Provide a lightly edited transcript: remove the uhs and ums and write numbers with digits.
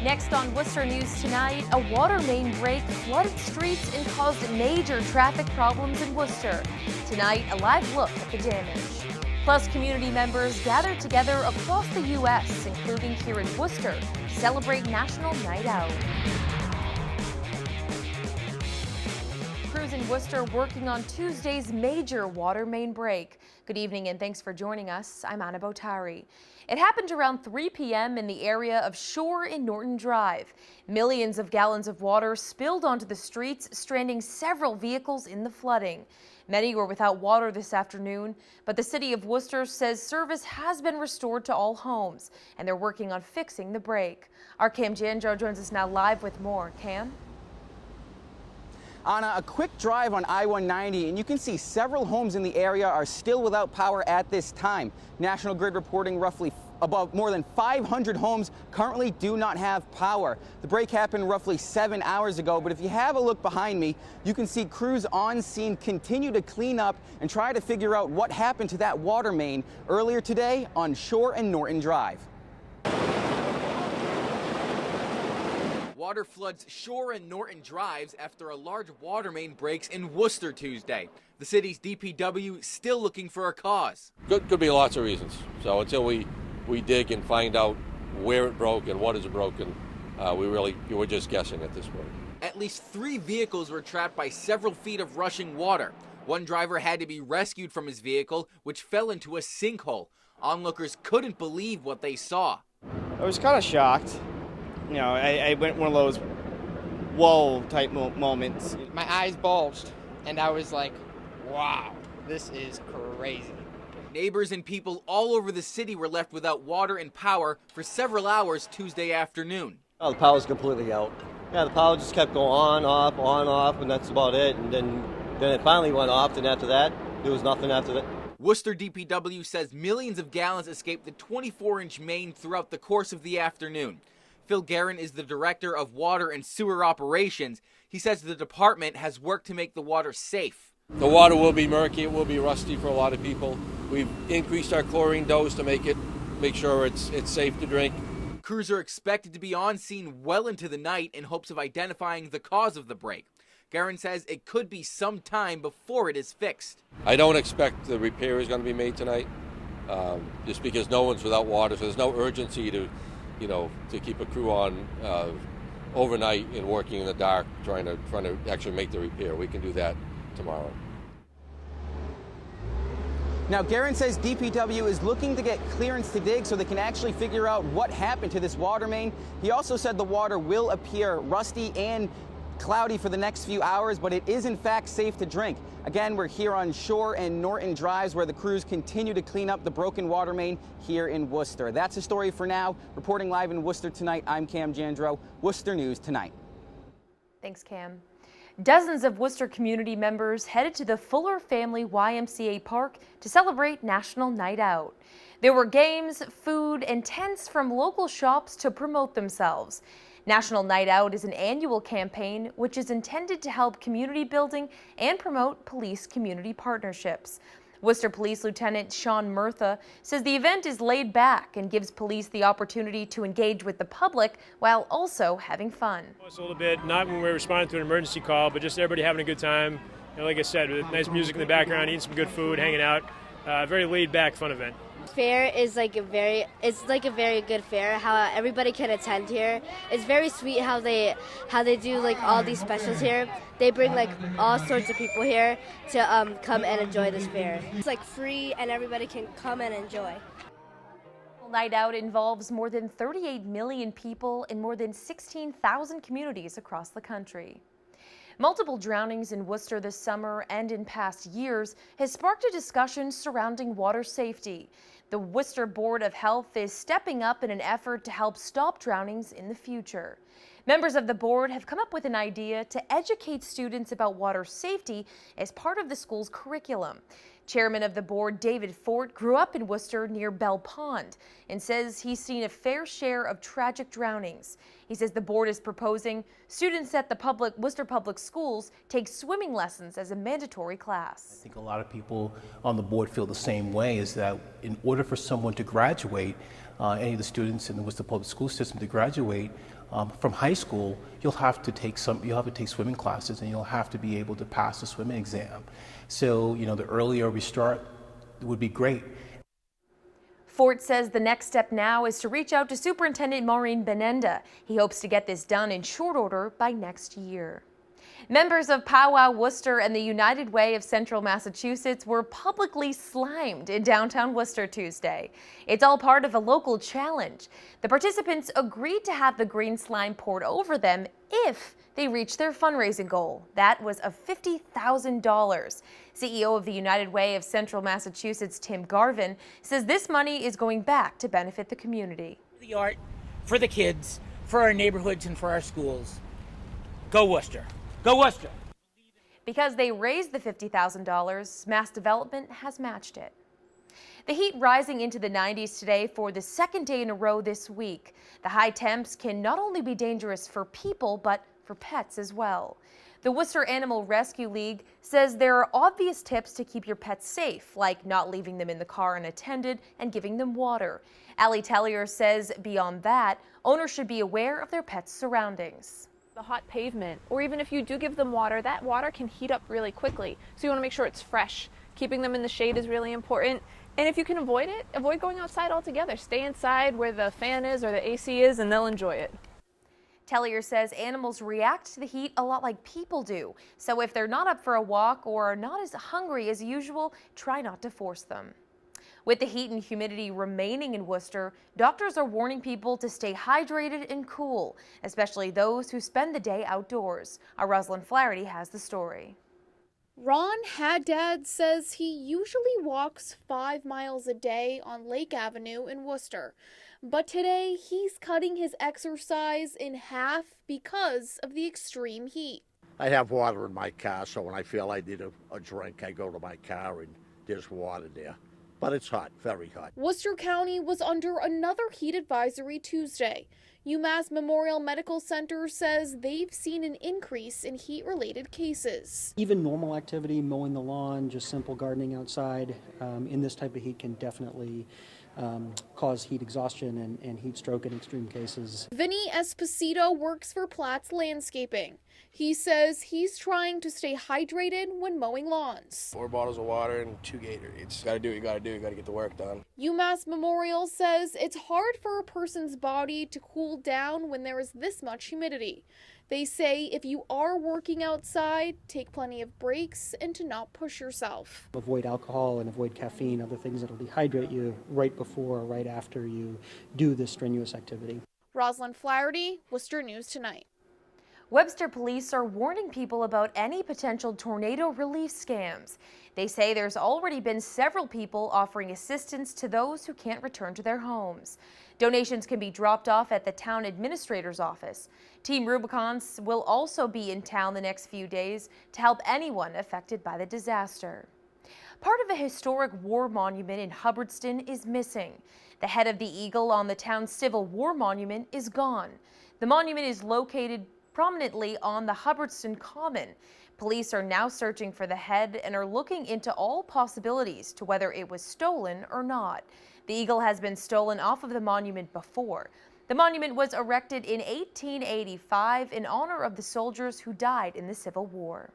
Next on Worcester News tonight, a water main break flooded streets and caused major traffic problems in Worcester. Tonight, a live look at the damage. Plus, community members gathered together across the U.S., including here in Worcester, to celebrate National Night Out. Crews in Worcester working on Tuesday's major water main break. Good evening and thanks for joining us. I'm Anna Botari. It happened around 3 p.m. in the area of Shore and Norton Drive. Millions of gallons of water spilled onto the streets, stranding several vehicles in the flooding. Many were without water this afternoon, but the city of Worcester says service has been restored to all homes, and they're working on fixing the break. Our Cam Jandro joins us now live with more. Cam? Anna, a quick drive on I-190 and you can see several homes in the area are still without power at this time. National Grid reporting more than 500 homes currently do not have power. The break happened roughly 7 hours ago, but if you have a look behind me, you can see crews on scene continue to clean up and try to figure out what happened to that water main earlier today on Shore and Norton Drive. Water floods Shore and Norton Drives after a large water main breaks in Worcester Tuesday. The city's DPW still looking for a cause. Could be lots of reasons. So until we dig and find out where it broke and what is broken, we're just guessing at this point. At least 3 vehicles were trapped by several feet of rushing water. One driver had to be rescued from his vehicle, which fell into a sinkhole. Onlookers couldn't believe what they saw. I was kind of shocked. You know, I went one of those whoa type moments. My eyes bulged and I was like, wow, this is crazy. Neighbors and people all over the city were left without water and power for several hours Tuesday afternoon. Oh, the power's completely out. Yeah, the power just kept going on, off, and that's about it. And then it finally went off, and after that, there was nothing after that. Worcester DPW says millions of gallons escaped the 24-inch main throughout the course of the afternoon. Phil Guerin is the director of water and sewer operations. He says the department has worked to make the water safe. The water will be murky, it will be rusty for a lot of people. We've increased our chlorine dose to make sure it's safe to drink. Crews are expected to be on scene well into the night in hopes of identifying the cause of the break. Guerin says it could be some time before it is fixed. I don't expect the repair is going to be made tonight, just because no one's without water, so there's no urgency to keep a crew on overnight and working in the dark, trying to actually make the repair. We can do that tomorrow. Now, Guerin says DPW is looking to get clearance to dig so they can actually figure out what happened to this water main. He also said the water will appear rusty and cloudy for the next few hours, but it is in fact safe to drink. Again, we're here on Shore and Norton Drives where the crews continue to clean up the broken water main here in Worcester. That's the story for now. Reporting live in Worcester tonight, I'm Cam Jandro, Worcester News Tonight. Thanks, Cam. Dozens of Worcester community members headed to the Fuller Family YMCA Park to celebrate National Night Out. There were games, food, and tents from local shops to promote themselves. National Night Out is an annual campaign which is intended to help community building and promote police-community partnerships. Worcester Police Lieutenant Sean Murtha says the event is laid back and gives police the opportunity to engage with the public while also having fun. It's a little bit, not when we're responding to an emergency call, but just everybody having a good time. And like I said, with nice music in the background, eating some good food, hanging out. Very laid back, fun event. Fair is like a very good fair. How everybody can attend here. It's very sweet how they do like all these specials here. They bring like all sorts of people here to come and enjoy this fair. It's like free and everybody can come and enjoy. Night Out involves more than 38 million people in more than 16,000 communities across the country. Multiple drownings in Worcester this summer and in past years has sparked a discussion surrounding water safety. The Worcester Board of Health is stepping up in an effort to help stop drownings in the future. Members of the board have come up with an idea to educate students about water safety as part of the school's curriculum. Chairman of the board, David Fort, grew up in Worcester near Bell Pond and says he's seen a fair share of tragic drownings. He says the board is proposing students at the Worcester Public Schools take swimming lessons as a mandatory class. I think a lot of people on the board feel the same way, is that in order for someone to graduate, any of the students in the Worcester Public School system to graduate from high school, you'll have to take swimming classes, and you'll have to be able to pass the swimming exam. So, the earlier we start would be great. Fort says the next step now is to reach out to Superintendent Maureen Benenda. He hopes to get this done in short order by next year. Members of Powwow Worcester and the United Way of Central Massachusetts were publicly slimed in downtown Worcester Tuesday. It's all part of a local challenge. The participants agreed to have the green slime poured over them if they reached their fundraising goal. That was of $50,000. CEO of the United Way of Central Massachusetts, Tim Garvin, says this money is going back to benefit the community. The art, for the kids, for our neighborhoods, and for our schools. Go Worcester. Go Worcester! Because they raised the $50,000, Mass Development has matched it. The heat rising into the 90s today for the second day in a row this week. The high temps can not only be dangerous for people, but for pets as well. The Worcester Animal Rescue League says there are obvious tips to keep your pets safe, like not leaving them in the car unattended and giving them water. Allie Tellier says beyond that, owners should be aware of their pets' surroundings. The hot pavement, or even if you do give them water, that water can heat up really quickly. So you want to make sure it's fresh. Keeping them in the shade is really important. And if you can avoid it, avoid going outside altogether. Stay inside where the fan is or the AC is, and they'll enjoy it. Tellier says animals react to the heat a lot like people do. So if they're not up for a walk or are not as hungry as usual, try not to force them. With the heat and humidity remaining in Worcester, doctors are warning people to stay hydrated and cool, especially those who spend the day outdoors. Our Rosalind Flaherty has the story. Ron Haddad says he usually walks 5 miles a day on Lake Avenue in Worcester. But today, he's cutting his exercise in half because of the extreme heat. I have water in my car, so when I feel I need a drink, I go to my car and there's water there. But it's hot, very hot. Worcester County was under another heat advisory Tuesday. UMass Memorial Medical Center says they've seen an increase in heat-related cases. Even normal activity, mowing the lawn, just simple gardening outside, in this type of heat can definitely cause heat exhaustion and heat stroke in extreme cases. Vinny Esposito works for Platt's Landscaping. He says he's trying to stay hydrated when mowing lawns. 4 bottles of water and 2 Gatorades. Gotta do what you gotta do, you gotta get the work done. UMass Memorial says it's hard for a person's body to cool down when there is this much humidity. They say if you are working outside, take plenty of breaks and to not push yourself. Avoid alcohol and avoid caffeine, other things that will dehydrate you right before or right after you do this strenuous activity. Rosalind Flaherty, Worcester News Tonight. Webster police are warning people about any potential tornado relief scams. They say there's already been several people offering assistance to those who can't return to their homes. Donations can be dropped off at the town administrator's office. Team Rubicons will also be in town the next few days to help anyone affected by the disaster. Part of a historic war monument in Hubbardston is missing. The head of the eagle on the town's Civil War monument is gone. The monument is located prominently on the Hubbardston Common. Police are now searching for the head and are looking into all possibilities to whether it was stolen or not. The eagle has been stolen off of the monument before. The monument was erected in 1885 in honor of the soldiers who died in the Civil War.